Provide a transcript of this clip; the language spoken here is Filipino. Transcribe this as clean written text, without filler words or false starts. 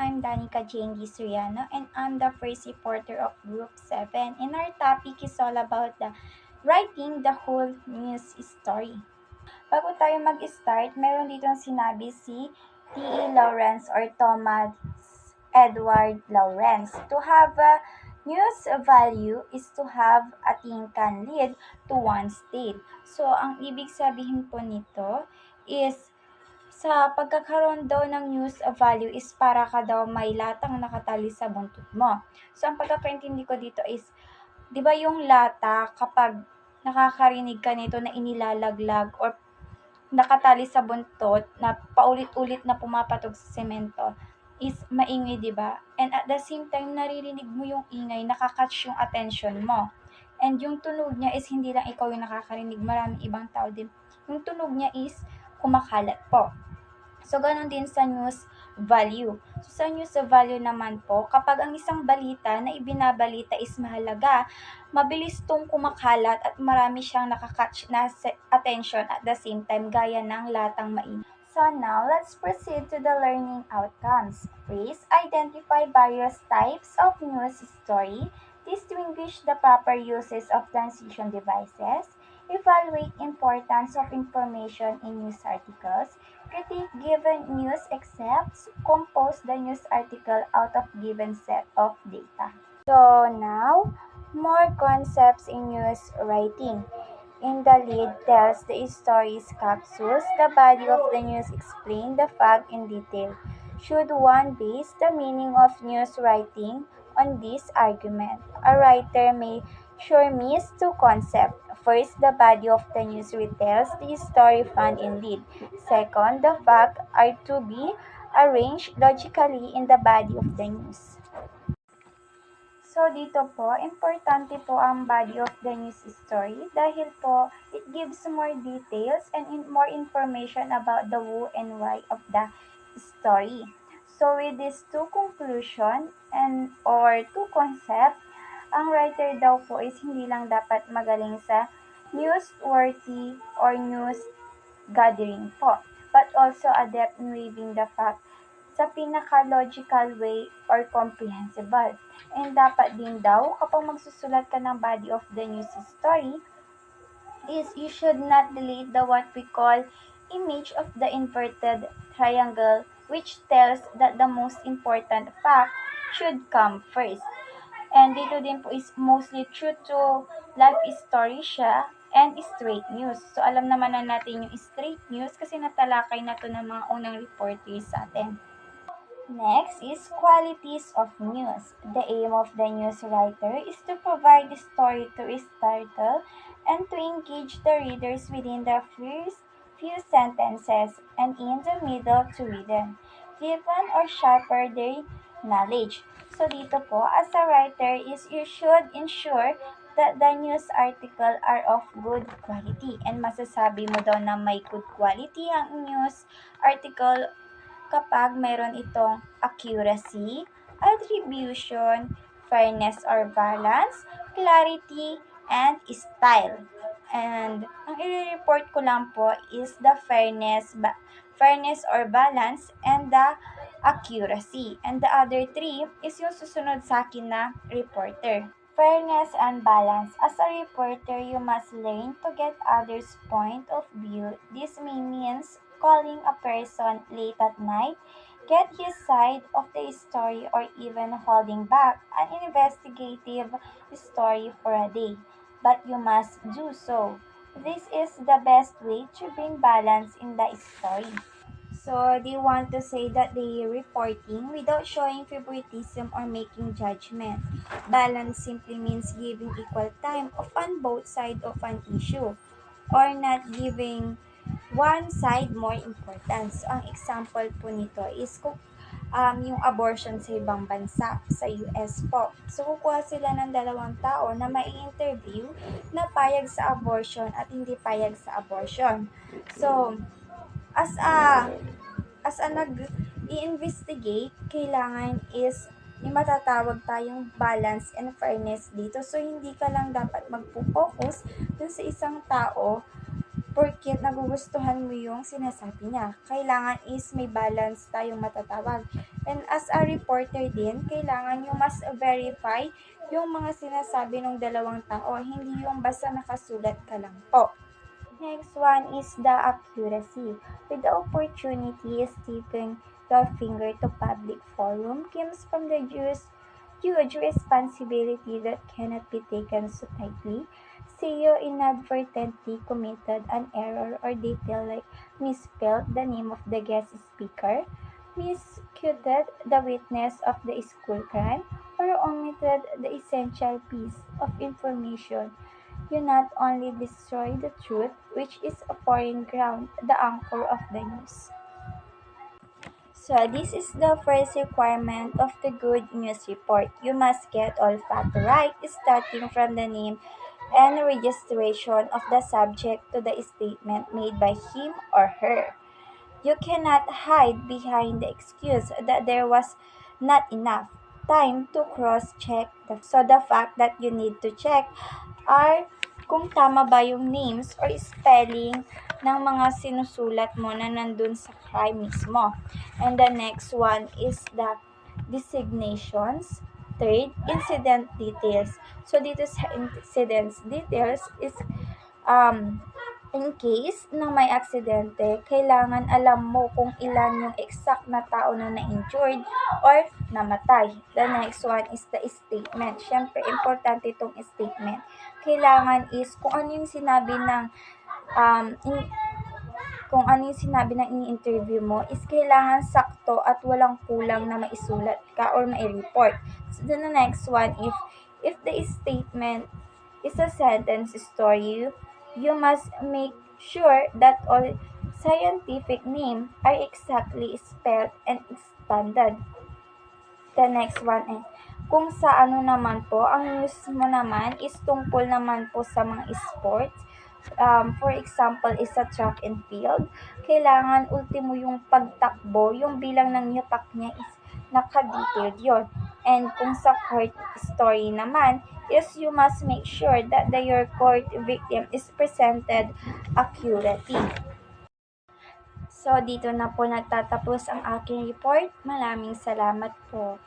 I'm Danica Jane Soriano and I'm the first reporter of Group 7. And our topic is all about the writing the whole news story. Bago tayo mag-start, meron dito sinabi si T.E. Lawrence or Thomas Edward Lawrence. To have a news value is to have a thing can lead to one state. So, ang ibig sabihin po nito is sa pagkakaroon daw ng news value is para ka daw may latang nakatali sa buntot mo. So, ang pagkakaintindi ko dito is, di ba yung lata kapag nakakarinig ka nito na inilalaglag or nakatali sa buntot na paulit-ulit na pumapatog sa semento is maingay, di ba? And at the same time, naririnig mo yung ingay, nakakatch yung attention mo. And yung tunog niya is hindi lang ikaw yung nakakarinig, maraming ibang tao din. Yung tunog niya is kumakalat po. So, ganun din sa news value. So, sa news value naman po, kapag ang isang balita na ibinabalita is mahalaga, mabilis tong kumakalat at marami siyang nakakatch na attention at the same time gaya ng latang mainit. So now, let's proceed to the learning outcomes. Please identify various types of news story, distinguish the proper uses of transition devices, evaluate importance of information in news articles, critique given news excepts, compose the news article out of given set of data. So now, more concepts in news writing. In the lead tells the story's capsules, the body of the news explains the fact in detail. Should one base the meaning of news writing on this argument? A writer may sure miss two concepts. First, the body of the news retells the story found in lead. Second, the facts are to be arranged logically in the body of the news. So, dito po, importante po ang body of the news story dahil po, it gives more details and more information about the who and why of the story. So, with these two conclusion and or two concept, ang writer daw po is hindi lang dapat magaling sa newsworthy or news gathering po, but also adept in weaving the fact sa pinaka-logical way or comprehensible. And dapat din daw, kapag magsusulat ka ng body of the news story, is you should not delete the what we call image of the inverted triangle, which tells that the most important fact should come first. And dito din po is mostly true to life story siya and straight news. So alam naman na natin yung straight news kasi natalakay na to ng mga unang reporters sa atin. Next is qualities of news. The aim of the news writer is to provide the story to startle and to engage the readers within the first few sentences and in the middle to read them, deepen or sharper their knowledge. So dito po, as a writer is you should ensure that the news article are of good quality. And masasabi mo daw na may good quality ang news article kapag mayroon itong accuracy, attribution, fairness or balance, clarity, and style. And ang i-report ko lang po is the fairness or balance and the accuracy. And the other three is yung susunod sa akin na reporter. Fairness and balance. As a reporter, you must learn to get others' point of view. This may means calling a person late at night, get his side of the story, or even holding back an investigative story for a day. But you must do so. This is the best way to bring balance in the story. So they want to say that they are reporting without showing favoritism or making judgment. Balance simply means giving equal time on both sides of an issue or not giving one side more importance. So, ang example po nito is kung yung abortion sa ibang bansa, sa US po. So, kukuha sila ng dalawang tao na mai-interview na payag sa abortion at hindi payag sa abortion. So, as a nag-i-investigate, kailangan is may matatawag tayong balance and fairness dito. So, hindi ka lang dapat magpo-focus dun sa isang tao porket nagugustuhan mo yung sinasabi niya. Kailangan is may balance tayong matatawag. And as a reporter din, kailangan yung mas verify yung mga sinasabi ng dalawang tao, hindi yung basta nakasulat ka lang po. Next one is the accuracy. With the opportunity is tipping your finger to public forum comes from the huge responsibility that cannot be taken so lightly. Say you inadvertently committed an error or detail like misspelled the name of the guest speaker, misquoted the witness of the school crime, or omitted the essential piece of information. You not only destroy the truth, which is a foreign ground, the anchor of the news. So this is the first requirement of the good news report. You must get all facts right, starting from the name and registration of the subject to the statement made by him or her. You cannot hide behind the excuse that there was not enough time to cross-check so the fact that you need to check are kung tama ba yung names or spelling ng mga sinusulat mo na nandun sa crime mismo. And the next one is the designations. Third, incident details. So dito sa incidents details is in case na may aksidente, kailangan alam mo kung ilan yung exact na tao na na-injured or namatay. The next one is the statement. Siyempre, importante itong statement. Kailangan is kung ano yung sinabi ng um, in, kung ano yung sinabi ng ini-interview mo is kailangan sakto at walang kulang na maisulat ka or mai-report. So, then the next one, if the statement is a sentence story, you must make sure that all scientific names are exactly spelled and expanded. The next one ay kung sa ano naman po, ang news mo naman is tungkol naman po sa mga sports. For example, is sa track and field, kailangan ultimo yung pagtakbo, yung bilang ng yapak niya is naka-detailed yun. And kung sa court story naman, is you must make sure that your court victim is presented accurately. So, dito na po nagtatapos ang aking report. Maraming salamat po.